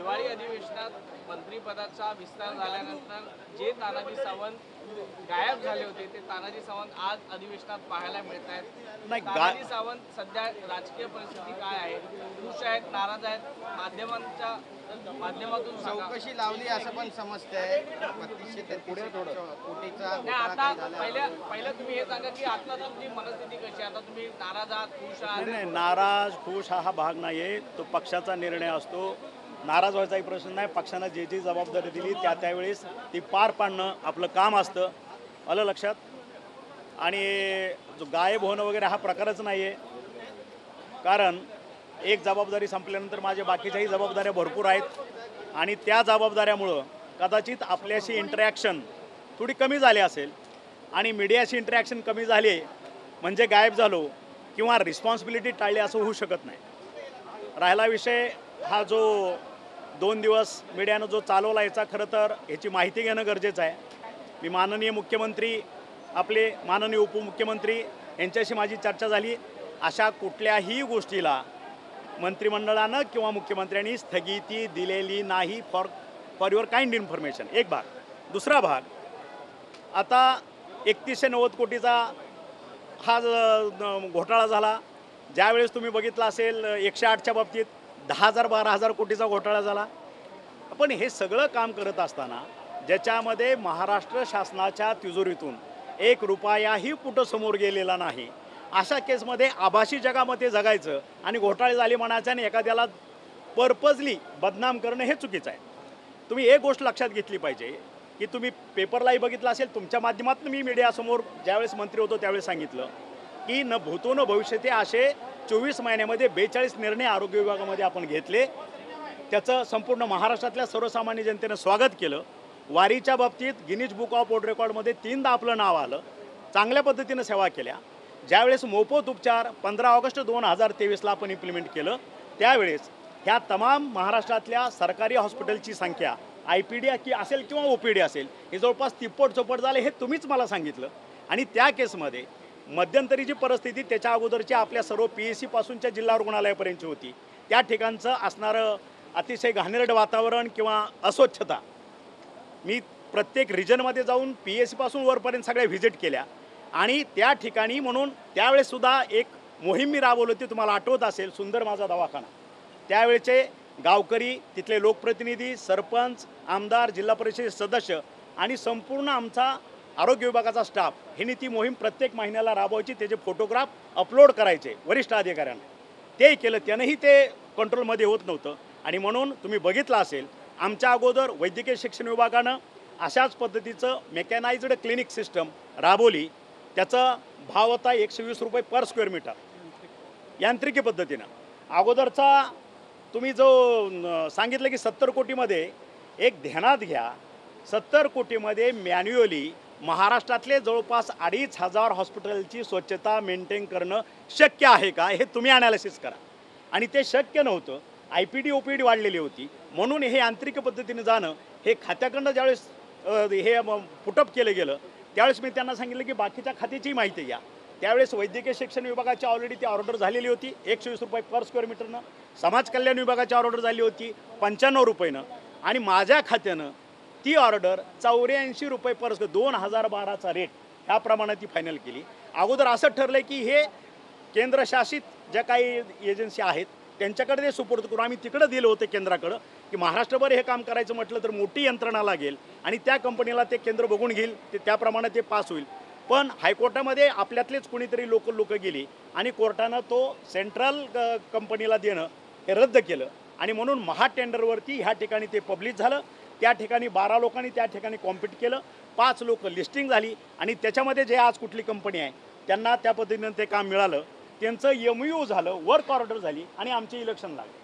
हिवाळी अधिवेशनात मंत्रिपदाचा विस्तार झाल्यानंतर जे तानाजी सावंत गायब झाले होते ते तानाजी सावंत आज अधिवेशनात पाहायला मिळत आहेत। नाही तानाजी सावंत सध्या राजकीय परिस्थिती काय आहे, खुश आहेत, नाराज आहेत, माध्यमांच्या माध्यमातून चौकशी लावली असं पण समजतंय। 32-33 कोटीचा नाही, आता पहिलं तुम्ही हे सांगा की आता तुमची मनस्थिती कशी आहे, आता तुम्ही नाराज आहात, खुश आहात? नाही, नाराज खुश हा भाग नाही आहे, तो पक्षाचा निर्णय असतो। नाराज व्हायचाही प्रश्न नाही। पक्षानं जी जी जबाबदारी दिली त्यावेळेस ती पार पाडणं आपलं काम असतं, आलं लक्षात। आणि जो गायब होणं वगैरे हा प्रकारच नाही आहे, कारण एक जबाबदारी संपल्यानंतर माझ्या बाकीच्याही जबाबदाऱ्या भरपूर आहेत आणि त्या जबाबदाऱ्यामुळं कदाचित आपल्याशी इंटरॅक्शन थोडी कमी झाली असेल आणि मीडियाशी इंटरॅक्शन कमी झाली म्हणजे गायब झालो किंवा रिस्पॉन्सिबिलिटी टाळली असं होऊ शकत नाही। राहिला विषय हा जो 2 दिवस मीडियानं जो चालवला याचा खरं तर ह्याची माहिती घेणं गरजेचं आहे। मी माननीय मुख्यमंत्री, आपले माननीय उपमुख्यमंत्री यांच्याशी माझी चर्चा झाली। अशा कुठल्याही गोष्टीला मंत्रिमंडळानं किंवा मुख्यमंत्र्यांनी स्थगिती दिलेली नाही फॉर युअर काइंड इन्फॉर्मेशन, एक भाग। दुसरा भाग, आता 3190 कोटीचा हा घोटाळा झाला। ज्यावेळेस तुम्ही बघितलं असेल 108च्या बाबतीत 10,000-12,000 कोटीचा घोटाळा झाला। पण हे सगळं काम करत असताना ज्याच्यामध्ये महाराष्ट्र शासनाच्या तिजोरीतून 1 रुपयाही कुठं समोर गेलेला नाही, अशा केसमध्ये आभासी जगामध्ये जगायचं आणि घोटाळे झाले म्हणायचं आणि एखाद्याला पर्पजली बदनाम करणं हे चुकीचं आहे। तुम्ही एक गोष्ट लक्षात घेतली पाहिजे की तुम्ही पेपरलाही बघितलं असेल, तुमच्या माध्यमातून मी मीडियासमोर ज्यावेळेस मंत्री होतो त्यावेळेस सांगितलं की न भूतो न भविष्यते असे 24 महिन्यामध्ये 42 निर्णय आरोग्य विभागामध्ये आपण घेतले। त्याचं संपूर्ण महाराष्ट्रातल्या सर्वसामान्य जनतेनं स्वागत केलं। वारीच्या बाबतीत गिनीज बुक ऑफ वर्ल्ड रेकॉर्डमध्ये 3दा आपलं नाव आलं, चांगल्या पद्धतीनं सेवा केल्या। ज्यावेळेस मोफत उपचार 15 ऑगस्ट 2023ला आपण इम्प्लिमेंट केलं, त्यावेळेस ह्या तमाम महाराष्ट्रातल्या सरकारी हॉस्पिटलची संख्या IPD की असेल किंवा OPD असेल हे जवळपास तिप्पट चौपट झाले, हे तुम्हीच मला सांगितलं। आणि त्या केसमध्ये मध्यंतरी जी परिस्थिती त्याच्या अगोदरची आपल्या सर्व PSC पासूनच्या जिल्हा रुग्णालयापर्यंतची होती, त्या ठिकाणचं असणारं अतिशय घाणेरडं वातावरण किंवा अस्वच्छता, मी प्रत्येक रिजनमध्ये जाऊन PSC पासून वरपर्यंत सगळ्या व्हिजिट केल्या आणि त्या ठिकाणी म्हणून त्यावेळेससुद्धा एक मोहीम मी राबवली होती, तुम्हाला आठवत असेल, सुंदर माझा दवाखाना। त्यावेळेचे गावकरी, तिथले लोकप्रतिनिधी, सरपंच, आमदार, जिल्हा परिषद सदस्य आणि संपूर्ण आमचा आरोग्य विभागाचा स्टाफ ह्यांनी ती मोहीम प्रत्येक महिन्याला राबवायची, त्याचे फोटोग्राफ अपलोड करायचे वरिष्ठ अधिकाऱ्यांना। तेही केलं, त्यानंही ते कंट्रोलमध्ये होत नव्हतं। आणि म्हणून तुम्ही बघितलं असेल आमच्या अगोदर वैद्यकीय शिक्षण विभागानं अशाच पद्धतीचं मेकॅनाइज्ड क्लिनिक सिस्टम राबवली। त्याचा भाव होता 120 रुपये पर स्क्वेअर मीटर यांत्रिकी पद्धतीनं। अगोदरचा तुम्ही जो सांगितलं की 70 कोटीमध्ये, एक ध्यानात घ्या, 70 कोटीमध्ये मॅन्युअली महाराष्ट्रातले जवळपास 2,500 हॉस्पिटलची स्वच्छता मेंटेन करणं शक्य आहे का हे तुम्ही ॲनालिसिस करा। आणि ते शक्य नव्हतं, IPD OPD वाढलेली होती, म्हणून हे यांत्रिक पद्धतीने जाणं हे खात्याकडनं ज्यावेळेस हे पुटअप केलं गेलं त्यावेळेस मी त्यांना सांगितलं की बाकीच्या खात्याची माहिती घ्या। त्यावेळेस वैद्यकीय शिक्षण विभागाची ऑलरेडी ती ऑर्डर झालेली होती 120 रुपये पर स्क्वेअर मीटरनं, समाज कल्याण विभागाची ऑर्डर झाली होती 95 रुपयेनं आणि माझ्या खात्यानं ती ऑर्डर 84 रुपये पर स्क्वेअर, 2012चा रेट ह्या प्रमाणात ती फायनल केली। अगोदर असं ठरलं की हे केंद्रशासित ज्या काही एजन्सी आहेत त्यांच्याकडे ते सुपूर्द करून आम्ही तिकडं दिलं होतं केंद्राकडं की महाराष्ट्रभर हे काम करायचं म्हटलं तर मोठी यंत्रणा लागेल आणि त्या कंपनीला ते केंद्र बघून घेईल, ते त्याप्रमाणे ते पास होईल। पण हायकोर्टामध्ये आपल्यातलेच कोणीतरी लोक गेली आणि कोर्टानं तो सेंट्रल कंपनीला देणं हे रद्द केलं आणि म्हणून महाटेंडरवरती ह्या ठिकाणी ते पब्लिश झालं। त्या ठिकाणी 12 लोकांनी त्या ठिकाणी कॉम्पीट केलं, 5 लोक लिस्टिंग झाली आणि त्याच्यामध्ये जे आज कुठली कंपनी आहे त्यांना त्या पद्धतीनं ते काम मिळालं, त्यांचं MOU झालं, वर्क ऑर्डर झाली आणि आमचे इलेक्शन लागले।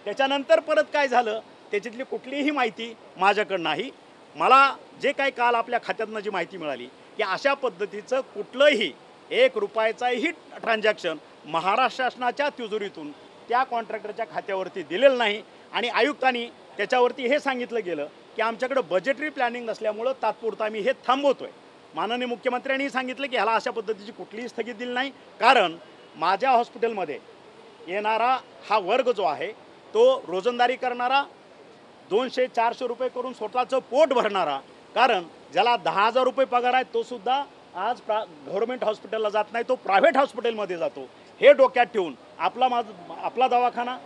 त्याच्यानंतर परत काय झालं त्याच्यातली कुठलीही माहिती माझ्याकडं नाही। मला जे काही काल आपल्या खात्यातनं जी माहिती मिळाली की अशा पद्धतीचं कुठलंही 1 रुपयाचाही ट्रान्झॅक्शन महाराष्ट्र शासनाच्या तिजोरीतून त्या कॉन्ट्रॅक्टरच्या खात्यावरती दिलेलं नाही आणि आयुक्तांनी त्याच्यावरती हे सांगितलं गेलं की आमच्याकडे बजेटरी प्लॅनिंग नसल्यामुळं तात्पुरतं आम्ही हे थांबवतोय। माननीय मुख्यमंत्र्यांनी सांगितलं की ह्याला अशा पद्धतीची कुठलीही स्थगिती दिली नाही, कारण माझ्या हॉस्पिटलमध्ये येणारा हा वर्ग जो आहे तो रोजंदारी करणारा 200-400 रुपये करून स्वतःचं पोट भरणारा, कारण ज्याला 10,000 रुपये पगार आहे तो सुद्धा आज गव्हर्नमेंट हॉस्पिटलला जात नाही, तो प्रायव्हेट हॉस्पिटलमध्ये जातो. हे डोक्यात ठेवून आपला दवाखाना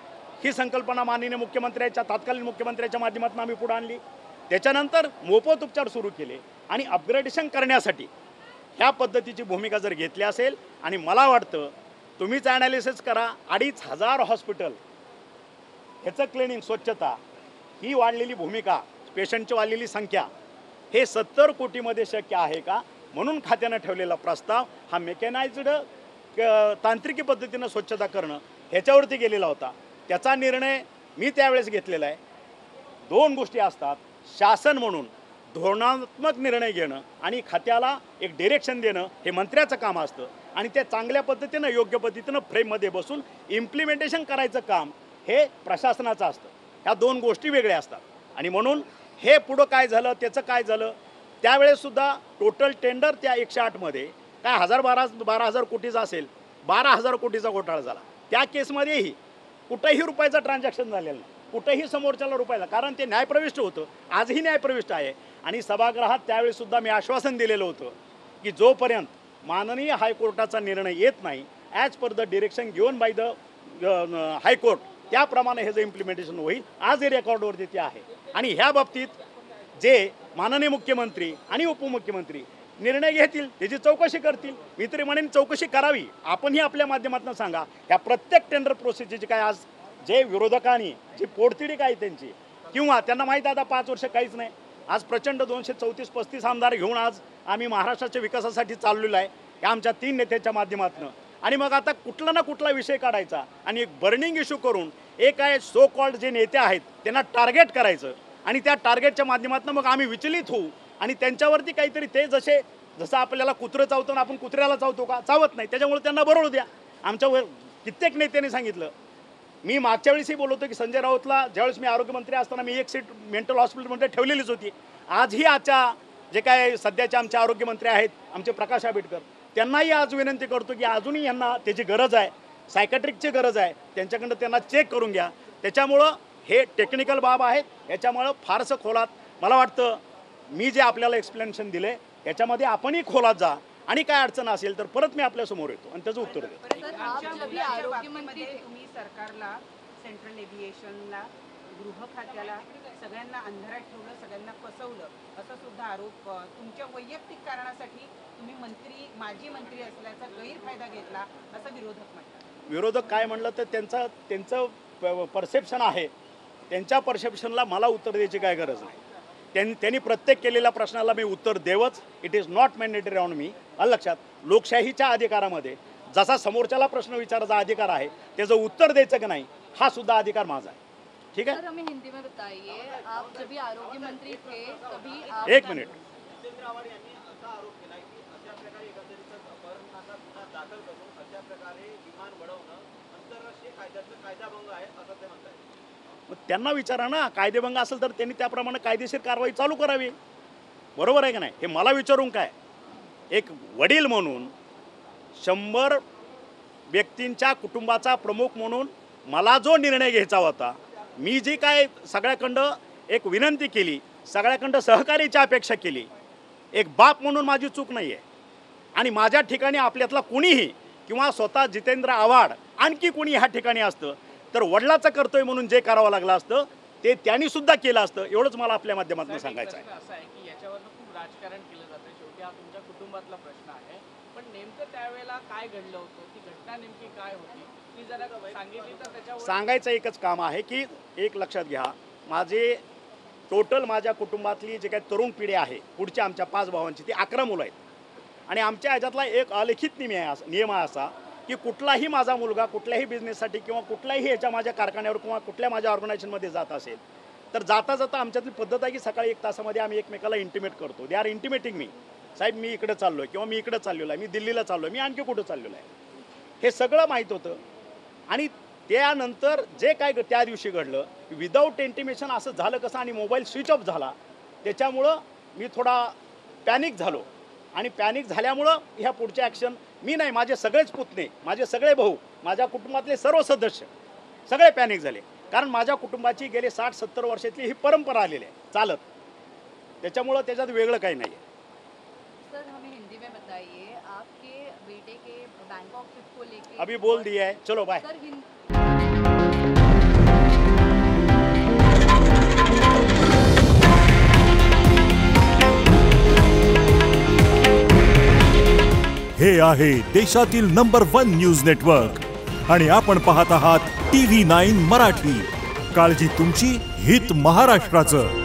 ही संकल्पना माननीय मुख्यमंत्र्यांच्या तत्कालीन मुख्यमंत्र्यांच्या माध्यमातून आम्ही पुढे आणली. त्याच्यानंतर मोफत उपचार सुरू केले आणि अपग्रेडेशन करण्यासाठी ह्या पद्धतीची भूमिका जर घेतली असेल, आणि मला वाटतं तुम्हीच ॲनालिसिस करा, 2,500 हॉस्पिटल ह्याचं क्लिनिंग स्वच्छता, ही वाढलेली भूमिका, पेशंटची वाढलेली संख्या, हे 70 कोटीमध्ये शक्य आहे का? म्हणून खात्यानं ठेवलेला प्रस्ताव हा मेकॅनाइज्ड तांत्रिकी पद्धतीनं स्वच्छता करणं ह्याच्यावरती गेलेला होता. त्याचा निर्णय मी त्यावेळेस घेतलेला आहे. 2 गोष्टी असतात, शासन म्हणून धोरणात्मक निर्णय घेणं आणि खात्याला एक डिरेक्शन देणं हे मंत्र्याचं काम असतं, आणि ते चांगल्या पद्धतीनं योग्य पद्धतीनं फ्रेममध्ये बसून इम्प्लिमेंटेशन करायचं काम हे प्रशासनाचं असतं. ह्या 2 गोष्टी वेगळ्या असतात. आणि म्हणून हे पुढं काय झालं, त्याचं काय झालं, त्यावेळेससुद्धा टोटल टेंडर त्या 108मध्ये काय 12,000 कोटीचा असेल, 12,000 कोटीचा घोटाळा झाला. त्या केसमध्येही कुठंही रुपयाचं ट्रान्झॅक्शन झालेलं नाही, कुठंही समोरच्याला रुपयाला, कारण ते न्यायप्रविष्ट होतं, आजही न्यायप्रविष्ट आहे. आणि सभागृहात त्यावेळेससुद्धा मी आश्वासन दिलेलं होतं की जोपर्यंत माननीय हायकोर्टाचा निर्णय येत नाही, as per the direction given by the high court, त्याप्रमाणे हे जे इम्प्लिमेंटेशन होईल. आज हे रेकॉर्डवरती ते आहे. आणि ह्या बाबतीत जे माननीय मुख्यमंत्री आणि उपमुख्यमंत्री निर्णय घेतील, त्याची चौकशी करतील. मी तरी म्हणेन चौकशी करावी. आपणही आपल्या माध्यमातून सांगा, ह्या प्रत्येक टेंडर प्रोसेसची काय आज जे विरोधकांनी जी पोटतिडी काय त्यांची, किंवा त्यांना माहीत आता 5 वर्ष काहीच नाही, आज प्रचंड 234-35 आमदार घेऊन आज आम्ही महाराष्ट्राच्या विकासासाठी चाललेलो आहे, या आमच्या 3 नेत्यांच्या माध्यमातून. आणि मग आता कुठला ना कुठला विषय काढायचा आणि एक बर्निंग इश्यू करून एक आहे सो कॉल्ड जे नेते आहेत त्यांना टार्गेट करायचं, आणि त्या टार्गेटच्या माध्यमातून मग आम्ही विचलित होऊ आणि त्यांच्यावरती काहीतरी, ते जसं आपल्याला कुत्रं चावतं आपण कुत्र्याला चावतो का, चावत नाही, त्याच्यामुळे त्यांना बरोबर द्या. आमच्यावर कित्येक नेत्यांनी सांगितलं. मी मागच्या वेळेसही बोलवतो की संजय राऊतला ज्यावेळेस मी आरोग्यमंत्री असताना मी एक सीट मेंटल हॉस्पिटलमध्ये ठेवलेलीच होती. आजही आजच्या जे काय सध्याचे आमचे आरोग्यमंत्री आहेत आमचे प्रकाश आंबेडकर, त्यांनाही आज विनंती करतो की अजूनही यांना त्याची गरज आहे, सायकॅट्रिकची गरज आहे, त्यांच्याकडनं त्यांना चेक करून घ्या. त्याच्यामुळं हे टेक्निकल बाब आहेत, याच्यामुळं फारसं खोलात मला वाटतं मी जे आपल्याला एक्सप्लेनेशन दिले याच्यामध्ये आपणही खोलात जा, आणि काय अडचण असेल तर परत मी आपल्यासमोर येतो आणि त्याचं उत्तर देतो. सर, आप जब भी आरोग्य मंत्री तुम्ही सरकारला, सेंट्रल एव्हिएशनला, गृह खात्याला सगळ्यांना अंधारात ठेवलं, सगळ्यांना फसवलं, असा सुद्धा आरोप तुमच्या वैयक्तिक कारणासाठी तुम्ही माजी मंत्री असल्याचा गैरफायदा घेतला असं विरोधक म्हणतात. विरोधक काय म्हणलं तर त्यांचं परसेप्शन आहे, त्यांच्या परसेप्शनला मला उत्तर द्यायची काय गरज नाही. त्यांनी प्रत्येक केलेल्या प्रश्नाला मी उत्तर देवच. It is not mandatory on me. लक्षात, लोकशाहीच्या अधिकारामध्ये जसा समोरच्याला प्रश्न विचारायचा अधिकार आहे, त्याचं उत्तर द्यायचं की नाही हा सुद्धा अधिकार माझा आहे. ठीक है. सर, हमें हिंदी में बताइए, आप जब भी आरोग्य मंत्री थे तभी आप, एक मिनिट, त्यांना विचारा ना, कायदेभंग असेल तर त्यांनी त्याप्रमाणे कायदेशीर कारवाई चालू करावी. बरोबर आहे का नाही? हे मला विचारून काय, एक वडील म्हणून 100 व्यक्तींच्या कुटुंबाचा प्रमुख म्हणून मला जो निर्णय घ्यायचा होता, मी जी काय सगळ्याकडं एक विनंती केली, सगळ्याकडं सहकार्याची अपेक्षा केली, एक बाप म्हणून माझी चूक नाही आहे. आणि माझ्या ठिकाणी आपल्यातला कुणीही किंवा स्वतः जितेंद्र आव्हाड आणखी कोणी ह्या ठिकाणी असतं तर वडिलाचं कर्तव्य म्हणून जे करावं लागलं असतं ते त्यांनी सुद्धा केलं असतं. एवढंच मला आपल्या माध्यमातून सांगायचं आहे. असं आहे की याच्यावरनं खूप राजकारण केलं जातं. शेवटी हा तुमच्या कुटुंबातला प्रश्न आहे, पण नेमकं त्यावेळेला काय घडलं होतं, ती घटना नेमकी काय होती ती जरा सांगितली तर त्याच्यावर. सांगायचं एकच काम आहे की एक लक्षात घ्या, माझे टोटल माझ्या कुटुंबातली जे काही तरुण पिढी आहे पुढच्या आमच्या 5 भावांची ती 11 मुलं आहेत. आणि आमच्या ह्याच्यातला एक अलिखित नियम आहे असा की कुठलाही माझा मुलगा कुठल्याही बिझनेससाठी किंवा कुठल्याही ह्याच्या माझ्या कारखान्यावर किंवा कुठल्या माझ्या ऑर्गनायझेशनमध्ये जात असेल तर जाता जाता आमच्यातली पद्धत आहे की सकाळी 1 तासामध्ये आम्ही एकमेकाला इंटिमेट करतो. दे आर इंटिमेटिंग मी, साहेब मी इकडे चाललो आहे किंवा मी इकडे चाललेलो आहे, मी दिल्लीला चाललो आहे, मी आणखी कुठं चाललेलो आहे, हे सगळं माहीत होतं. आणि त्यानंतर जे काय त्या दिवशी घडलं विदाऊट इंटिमेशन असं झालं कसं, आणि मोबाईल स्विच ऑफ झाला, त्याच्यामुळं मी थोडा पॅनिक झालो. आणि पॅनिक झाल्यामुळं ह्या पुढच्या ॲक्शन मी नाही, माझे सगळेच पुतणे, माझे सगळे भाऊ, माझ्या कुटुंबातले सर्व सदस्य सगळे पॅनिक झाले. कारण माझ्या कुटुंबाची गेली 60-70 वर्षातली ही परंपरा आलेली आहे चालत, त्याच्यामुळं त्याच्यात वेगळं काही नाही आहे. सर हमें हिंदी में बताइए, आपके बेटे के बैंकॉक ट्रिप को लेके अभी बोल दिया है, चलो बाय. सर हे आहे देशातील नंबर 1 न्यूज नेटवर्क आणि आपण पाहत आहात TV9 मराठी. काळजी तुमची, हित महाराष्ट्राचं.